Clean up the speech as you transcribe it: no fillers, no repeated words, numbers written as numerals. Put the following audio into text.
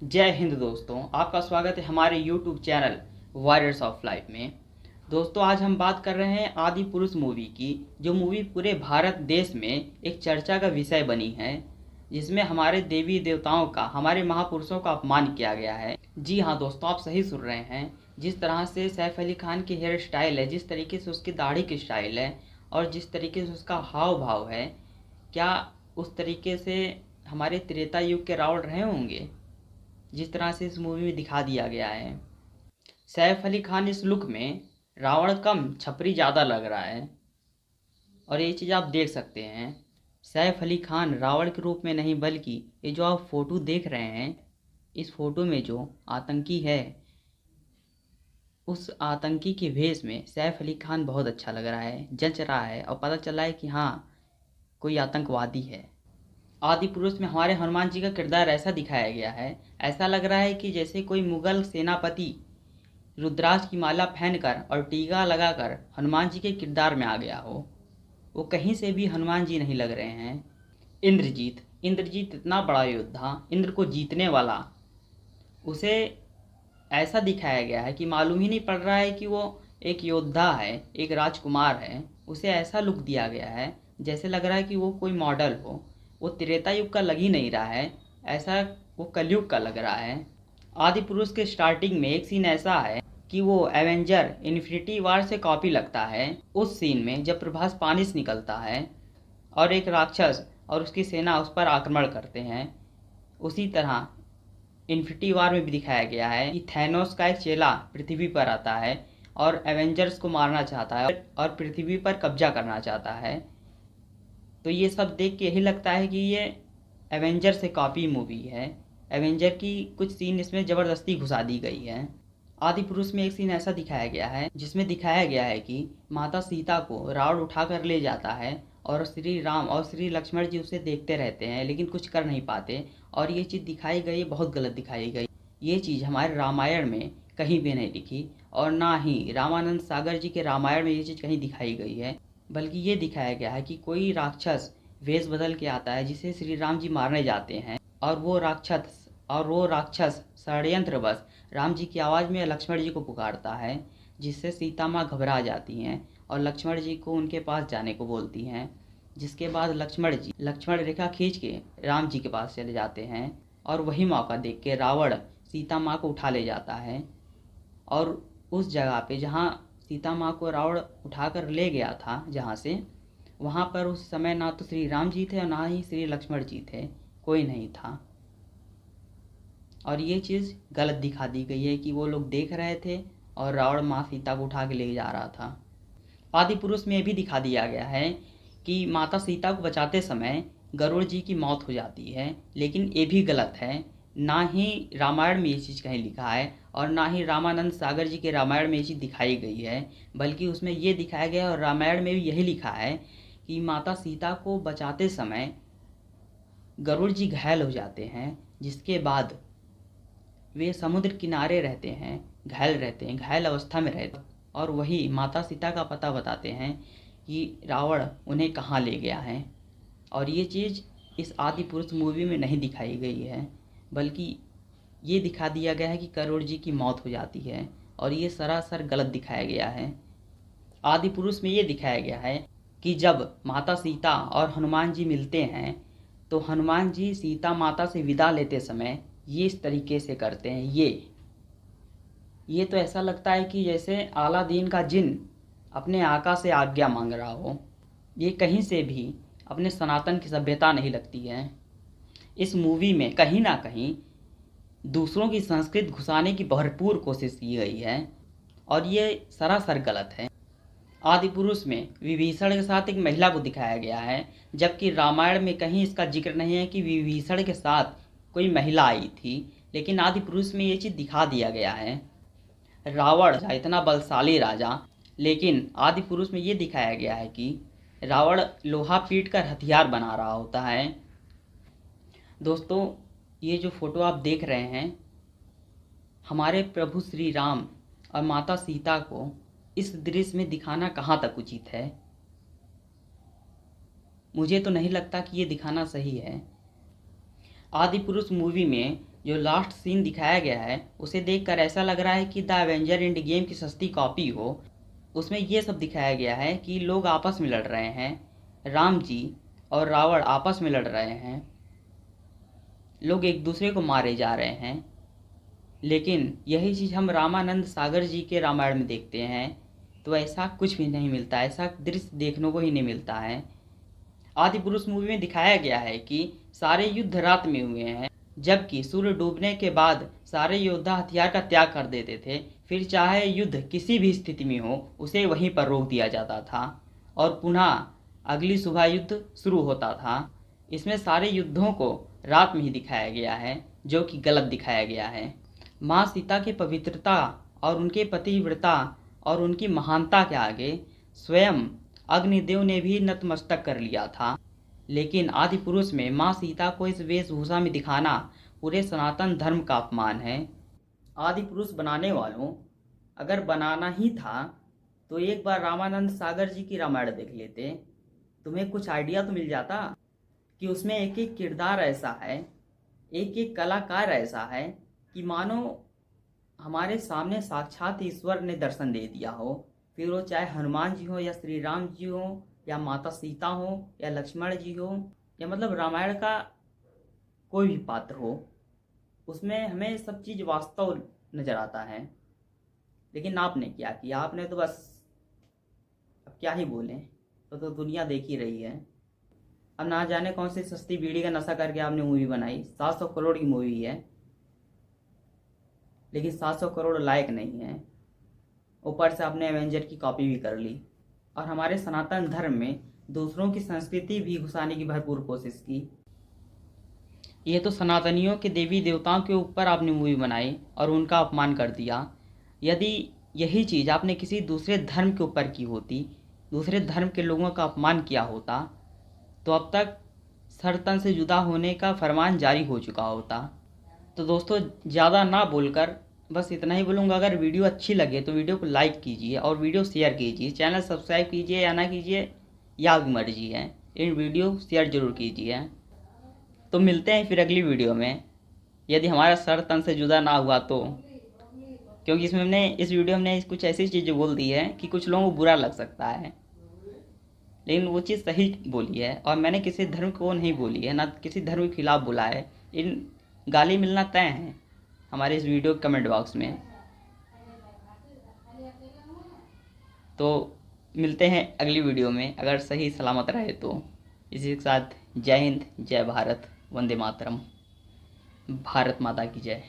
जय हिंद दोस्तों, आपका स्वागत है हमारे YouTube channel warriors of life में। दोस्तों, आज हम बात कर रहे हैं आदि पुरुष मूवी की, जो मूवी पूरे भारत देश में एक चर्चा का विषय बनी है, जिसमें हमारे देवी देवताओं का, हमारे महापुरुषों का अपमान किया गया है। जी हाँ दोस्तों, आप सही सुन रहे हैं। जिस तरह से सैफ अली खान की हेयर स्टाइल है, जिस तरीके से उसकी दाढ़ी की स्टाइल है और जिस तरीके से उसका हाव भाव है, क्या उस तरीके से हमारे त्रेता युग के रावण रहे होंगे जिस तरह से इस मूवी में दिखा दिया गया है। सैफ अली खान इस लुक में रावण कम छपरी ज़्यादा लग रहा है, और ये चीज़ आप देख सकते हैं। सैफ अली खान रावण के रूप में नहीं, बल्कि ये जो आप फोटो देख रहे हैं, इस फोटो में जो आतंकी है, उस आतंकी के भेष में सैफ अली खान बहुत अच्छा लग रहा है, जच रहा है, और पता चला है कि हाँ, कोई आतंकवादी है। आदि पुरुष में हमारे हनुमान जी का किरदार ऐसा दिखाया गया है, ऐसा लग रहा है कि जैसे कोई मुगल सेनापति रुद्राक्ष की माला पहनकर और टीका लगाकर हनुमान जी के किरदार में आ गया हो। वो कहीं से भी हनुमान जी नहीं लग रहे हैं। इंद्रजीत इंद्रजीत इतना बड़ा योद्धा, इंद्र को जीतने वाला, उसे ऐसा दिखाया गया है कि मालूम ही नहीं पड़ रहा है कि वो एक योद्धा है, एक राजकुमार है। उसे ऐसा लुक दिया गया है जैसे लग रहा है कि वो कोई मॉडल हो। वो त्रेता युग का लग ही नहीं रहा है, ऐसा वो कलयुग का लग रहा है। आदि पुरुष के स्टार्टिंग में एक सीन ऐसा है कि वो एवेंजर इन्फिनिटी वार से कॉपी लगता है। उस सीन में जब प्रभास पानी से निकलता है और एक राक्षस और उसकी सेना उस पर आक्रमण करते हैं, उसी तरह इन्फिनिटी वार में भी दिखाया गया है कि थैनोस का एक चेला पृथ्वी पर आता है और एवेंजर्स को मारना चाहता है और पृथ्वी पर कब्जा करना चाहता है। तो ये सब देख के यही लगता है कि ये एवेंजर से कॉपी मूवी है। एवेंजर की कुछ सीन इसमें ज़बरदस्ती घुसा दी गई है। आदि पुरुष में एक सीन ऐसा दिखाया गया है जिसमें दिखाया गया है कि माता सीता को रावण उठा कर ले जाता है और श्री राम और श्री लक्ष्मण जी उसे देखते रहते हैं, लेकिन कुछ कर नहीं पाते। और ये चीज़ दिखाई गई, बहुत गलत दिखाई गई। ये चीज़ हमारे रामायण में कहीं भी नहीं लिखी, और ना ही रामानंद सागर जी के रामायण में ये चीज़ कहीं दिखाई गई है। बल्कि ये दिखाया गया है कि कोई राक्षस वेश बदल के आता है जिसे श्री राम जी मारने जाते हैं, और वो राक्षस षड्यंत्रवश राम जी की आवाज़ में लक्ष्मण जी को पुकारता है, जिससे सीता माँ घबरा जाती हैं और लक्ष्मण जी को उनके पास जाने को बोलती हैं। जिसके बाद लक्ष्मण जी लक्ष्मण रेखा खींच के राम जी के पास चले जाते हैं, और वही मौका देख के रावण सीता माँ को उठा ले जाता है। और उस जगह पे जहाँ सीता माँ को रावण उठाकर ले गया था, जहाँ से, वहाँ पर उस समय ना तो श्री राम जी थे और ना ही श्री लक्ष्मण जी थे, कोई नहीं था। और ये चीज़ गलत दिखा दी गई है कि वो लोग देख रहे थे और रावण माँ सीता को उठा के ले जा रहा था। आदि पुरुष में भी दिखा दिया गया है कि माता सीता को बचाते समय गरुड़ जी की मौत हो जाती है, लेकिन ये भी गलत है। ना ही रामायण में ये चीज़ कहीं लिखा है और ना ही रामानंद सागर जी के रामायण में ये चीज़ दिखाई गई है, बल्कि उसमें ये दिखाया गया है और रामायण में भी यही लिखा है कि माता सीता को बचाते समय गरुड़ जी घायल हो जाते हैं, जिसके बाद वे समुद्र किनारे रहते हैं, घायल अवस्था में रहते हैं, और वही माता सीता का पता बताते हैं कि रावण उन्हें कहाँ ले गया है। और ये चीज़ इस आदि पुरुष मूवी में नहीं दिखाई गई है, बल्कि ये दिखा दिया गया है कि करोड़ जी की मौत हो जाती है, और ये सरासर गलत दिखाया गया है। आदि पुरुष में ये दिखाया गया है कि जब माता सीता और हनुमान जी मिलते हैं, तो हनुमान जी सीता माता से विदा लेते समय ये इस तरीके से करते हैं। ये तो ऐसा लगता है कि जैसे अलादीन का जिन अपने आका से आज्ञा मांग रहा हो। ये कहीं से भी अपने सनातन की सभ्यता नहीं लगती है। इस मूवी में कहीं ना कहीं दूसरों की संस्कृति घुसाने की भरपूर कोशिश की गई है, और ये सरासर गलत है। आदि पुरुष में विभीषण के साथ एक महिला को दिखाया गया है, जबकि रामायण में कहीं इसका जिक्र नहीं है कि विभीषण के साथ कोई महिला आई थी, लेकिन आदि पुरुष में ये चीज़ दिखा दिया गया है। रावण इतना बलशाली राजा, लेकिन आदि पुरुष में ये दिखाया गया है कि रावण लोहा पीट कर हथियार बना रहा होता है। दोस्तों, ये जो फोटो आप देख रहे हैं, हमारे प्रभु श्री राम और माता सीता को इस दृश्य में दिखाना कहाँ तक उचित है? मुझे तो नहीं लगता कि ये दिखाना सही है। आदि पुरुष मूवी में जो लास्ट सीन दिखाया गया है उसे देखकर ऐसा लग रहा है कि द एवेंजर एंड गेम की सस्ती कॉपी हो। उसमें ये सब दिखाया गया है कि लोग आपस में लड़ रहे हैं, राम जी और रावण आपस में लड़ रहे हैं, लोग एक दूसरे को मारे जा रहे हैं। लेकिन यही चीज़ हम रामानंद सागर जी के रामायण में देखते हैं तो ऐसा कुछ भी नहीं मिलता, ऐसा दृश्य देखने को ही नहीं मिलता है। आदि पुरुष मूवी में दिखाया गया है कि सारे युद्ध रात में हुए हैं, जबकि सूर्य डूबने के बाद सारे योद्धा हथियार का त्याग कर देते थे। फिर चाहे युद्ध किसी भी स्थिति में हो उसे वहीं पर रोक दिया जाता था और पुनः अगली सुबह युद्ध शुरू होता था। इसमें सारे युद्धों को रात में ही दिखाया गया है, जो कि गलत दिखाया गया है। माँ सीता की पवित्रता और उनके पतिव्रता और उनकी महानता के आगे स्वयं अग्निदेव ने भी नतमस्तक कर लिया था। लेकिन आदि पुरुष में माँ सीता को इस वेशभूषा में दिखाना पूरे सनातन धर्म का अपमान है। आदि पुरुष बनाने वालों, अगर बनाना ही था तो एक बार रामानंद सागर जी की रामायण देख लेते, तुम्हें कुछ आइडिया तो मिल जाता कि उसमें एक एक किरदार ऐसा है, एक एक कलाकार ऐसा है कि मानो हमारे सामने साक्षात ईश्वर ने दर्शन दे दिया हो। फिर वो चाहे हनुमान जी हो या श्री राम जी हो या माता सीता हो या लक्ष्मण जी हो या मतलब रामायण का कोई भी पात्र हो, उसमें हमें सब चीज़ वास्तव नज़र आता है। लेकिन आपने क्या किया, आपने तो बस, अब क्या ही बोलें, तो दुनिया देख ही रही है। अब ना जाने कौन सी सस्ती बीड़ी का नशा करके आपने मूवी बनाई, 700 करोड़ की मूवी है, लेकिन 700 करोड़ लायक नहीं है। ऊपर से आपने एवेंजर की कॉपी भी कर ली और हमारे सनातन धर्म में दूसरों की संस्कृति भी घुसाने की भरपूर कोशिश की। ये तो सनातनियों के देवी देवताओं के ऊपर आपने मूवी बनाई और उनका अपमान कर दिया। यदि यही चीज़ आपने किसी दूसरे धर्म के ऊपर की होती, दूसरे धर्म के लोगों का अपमान किया होता, तो अब तक सर तन से जुदा होने का फरमान जारी हो चुका होता। तो दोस्तों, ज़्यादा ना बोलकर बस इतना ही बोलूँगा, अगर वीडियो अच्छी लगे तो वीडियो को लाइक कीजिए और वीडियो शेयर कीजिए। चैनल सब्सक्राइब कीजिए या ना कीजिए, या आपकी मर्जी है, इन वीडियो शेयर जरूर कीजिए। तो मिलते हैं फिर अगली वीडियो में, यदि हमारा सर तन से जुदा ना हुआ तो, क्योंकि इसमें हमने इस वीडियो में कुछ ऐसी चीज़ें बोल दी है कि कुछ लोगों को बुरा लग सकता है, लेकिन वो चीज़ सही बोली है और मैंने किसी धर्म को नहीं बोली है, ना किसी धर्म के खिलाफ बोला है। इन गाली मिलना तय है हमारे इस वीडियो के कमेंट बॉक्स में। तो मिलते हैं अगली वीडियो में, अगर सही सलामत रहे तो। इसी के साथ जय हिंद, जय भारत, वंदे मातरम, भारत माता की जय।